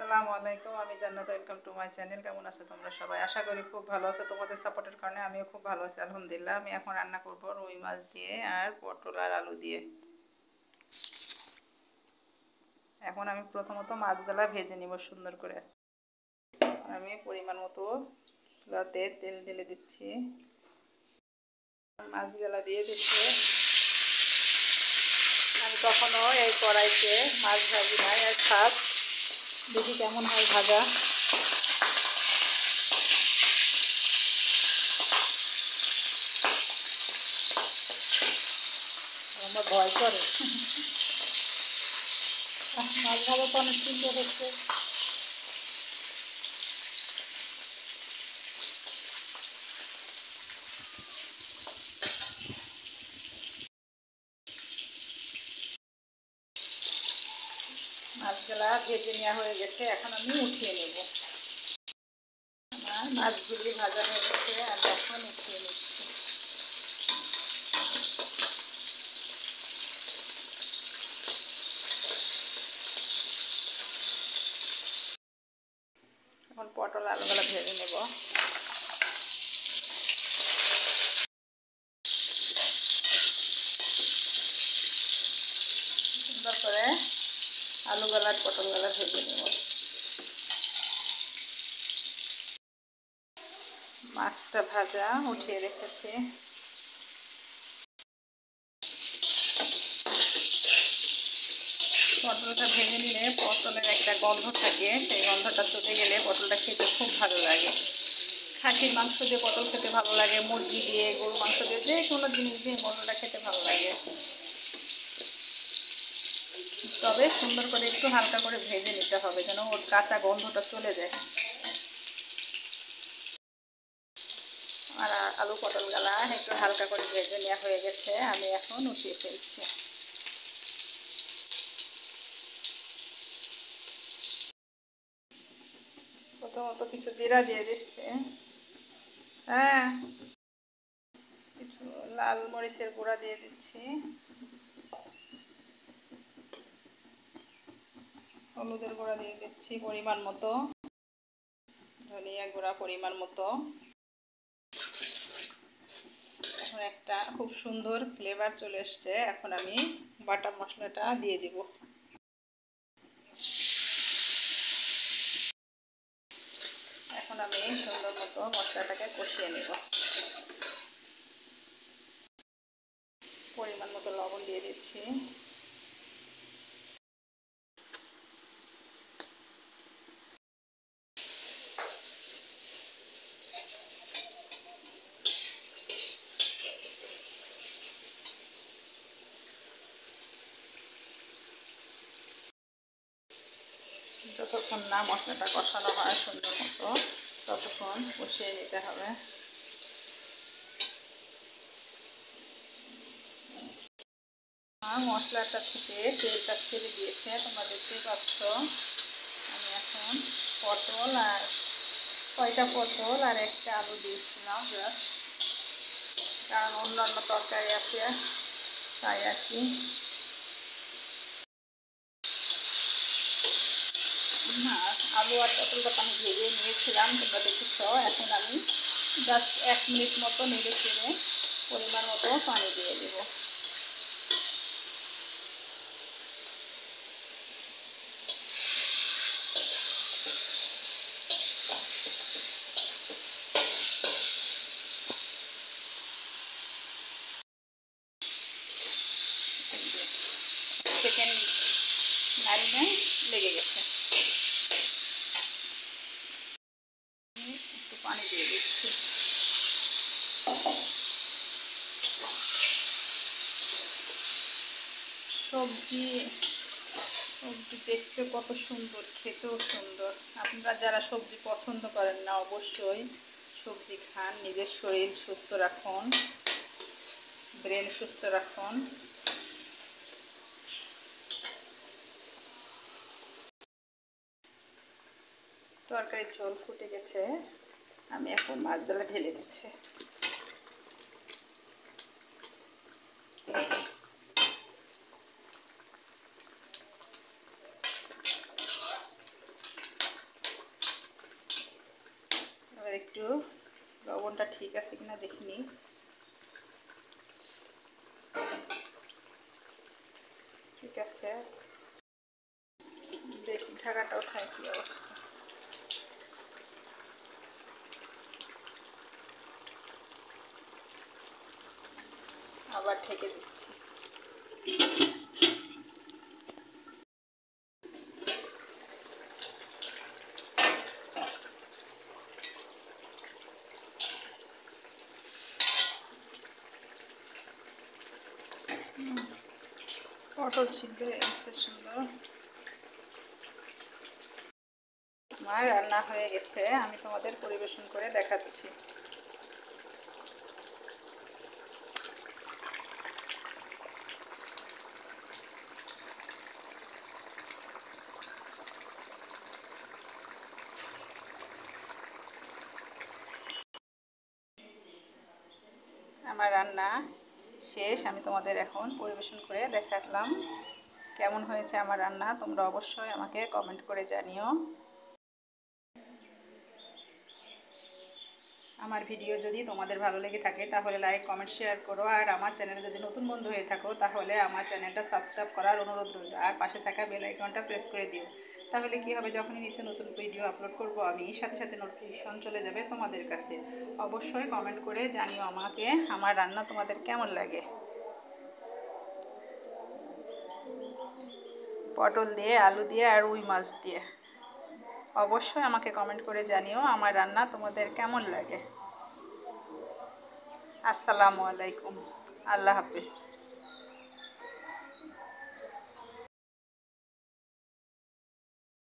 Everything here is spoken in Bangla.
আসসালামু আলাইকুম। আমি জান্নাত। Welcome to my channel. কেমন আছো তোমরা সবাই? আশা করি খুব ভালো আছো। তোমাদের সাপোর্টের কারণে আমিও খুব ভালো আছি আলহামদুলিল্লাহ। আমি এখন রান্না করব রুই মাছ দিয়ে আর পটল আর আলু দিয়ে। এখন আমি প্রথমত মাছগুলা ভেজে নিব সুন্দর করে। আমি পরিমাণ মতো চুলাতে তেল ঢেলে দিচ্ছি। মাছগুলা দিয়ে দিচ্ছি। আমি কখনো এই কড়াইতে মাছ ভাজি নাই, আর ফার্স্ট দেখি কেমন হয় ভাজা। আমার ভয় করে। মাছ ভাজা তো অনেক সুন্দর হচ্ছে। মাছগুলা ভেজে নেওয়া হয়ে গেছে, এখন আমি উঠিয়ে নেব। আমার মাছগুলি ভাজা হয়ে গেছে, আমি এখন উঠিয়ে নিচ্ছি। এখন পটল আলুগুলো ভেজে নেব। সুন্দর করে আলুগুলো আর পটলগুলো ভেজে নেব। মাছটা ভাজা উঠিয়ে রেখেছি। পটলটা ভেজে নিলে পটলের একটা গন্ধ থাকে, সেই গন্ধটা চলে গেলে পটলটা খেতে খুব ভালো লাগে। খাসির মাংস দিয়ে পটল খেতে ভালো লাগে, মুরগি দিয়ে, গরু মাংস দিয়ে, যে কোনো জিনিস দিয়ে পটলটা খেতে ভালো লাগে। তবে সুন্দর করে একটু হালকা করে ভেজে নিতে হবে, যেন ওর কাঁচা গন্ধটা চলে যায়। আর আলু পটল গালা একটু হালকা করে ভেজে নেওয়া হয়ে গেছে, আমি এখন উঠিয়ে ফেলছি। প্রথমত কিছু জিরা দিয়ে দিচ্ছি। হ্যাঁ, কিছু লাল মরিচের গুঁড়া দিয়ে দিচ্ছি। হলুদের গুঁড়া দিয়ে দিচ্ছি পরিমাণ মতো। ধনিয়া গুঁড়া পরিমাণ মতো। এখন একটা খুব সুন্দর ফ্লেভার চলে এসছে, এখন আমি বাটা মশলাটা দিয়ে দিব। এখন আমি সুন্দর মতো মশলাটাকে কষিয়ে নেব। পরিমাণ মতো লবণ দিয়ে দিচ্ছি। যতক্ষণ না মশলাটা কষানো হয় সুন্দর মতো, ততক্ষণ কষিয়ে নিতে হবে। মশলাটা থেকে তেলটা ছেড়ে দিয়েছে, তোমরা দেখতেই পাচ্ছ। আমি এখন পটল আর কয়টা পটল আর একটা আলু দিয়েছিলাম জাস্ট, কারণ অন্যান্য তরকারি আছে তাই আর কি। আলু আর পটলটা আমি ভেজে নিয়েছিলাম, তোমরা দেখেছ। এখন আমি জাস্ট 1 মিনিট মতো নেড়ে চেড়ে পরিমাণ মতো পানি দিয়ে দেবো। সেকেন্ড নাড়িয়ে লেগে গেছে, একটু পানি দিয়ে দিচ্ছি। সবজি দেখতে কত সুন্দর, খেতেও সুন্দর। আপনারা যারা সবজি পছন্দ করেন না, অবশ্যই সবজি খান। নিজের শরীর সুস্থ রাখুন, ব্রেন সুস্থ রাখুন। তরকারির ঝোল ফুটে গেছে, আমি এখন মাছগুলো ঢেলে দিচ্ছি। একটু লবণটা ঠিক আছে কিনা দেখিনি। ঠিক আছে, দেখি ঢাকাটা ওঠায় কি অবস্থা। আবার ঢেকে দিচ্ছি। পটল সিদ্ধ হয়ে গেছে সুন্দর। আমার রান্না হয়ে গেছে, আমি তোমাদের পরিবেশন করে দেখাচ্ছি। আমার রান্না শেষ, আমি তোমাদের এখন পরিবেশন করে দেখালাম। কেমন হয়েছে আমার রান্না তোমরা অবশ্যই আমাকে কমেন্ট করে জানিও। আমার ভিডিও যদি তোমাদের ভালো লেগে থাকে তাহলে লাইক কমেন্ট শেয়ার করো, আর আমার চ্যানেলে যদি নতুন বন্ধু হয়ে থাকো তাহলে আমার চ্যানেলটা সাবস্ক্রাইব করার অনুরোধ রইল, আর পাশে থাকা বেল আইকনটা প্রেস করে দিও। তাহলে কি হবে, যখনই নিত্য নতুন ভিডিও আপলোড করব আমি সাথে সাথে নোটিফিকেশন চলে যাবে তোমাদের কাছে। অবশ্যই কমেন্ট করে জানিও আমাকে আমার রান্না তোমাদের কেমন লাগে। পটল দিয়ে, আলু দিয়ে আর রুই মাছ দিয়ে। অবশ্যই আমাকে কমেন্ট করে জানিও আমার রান্না তোমাদের কেমন লাগে। আসসালামু আলাইকুম, আল্লাহ হাফিজ।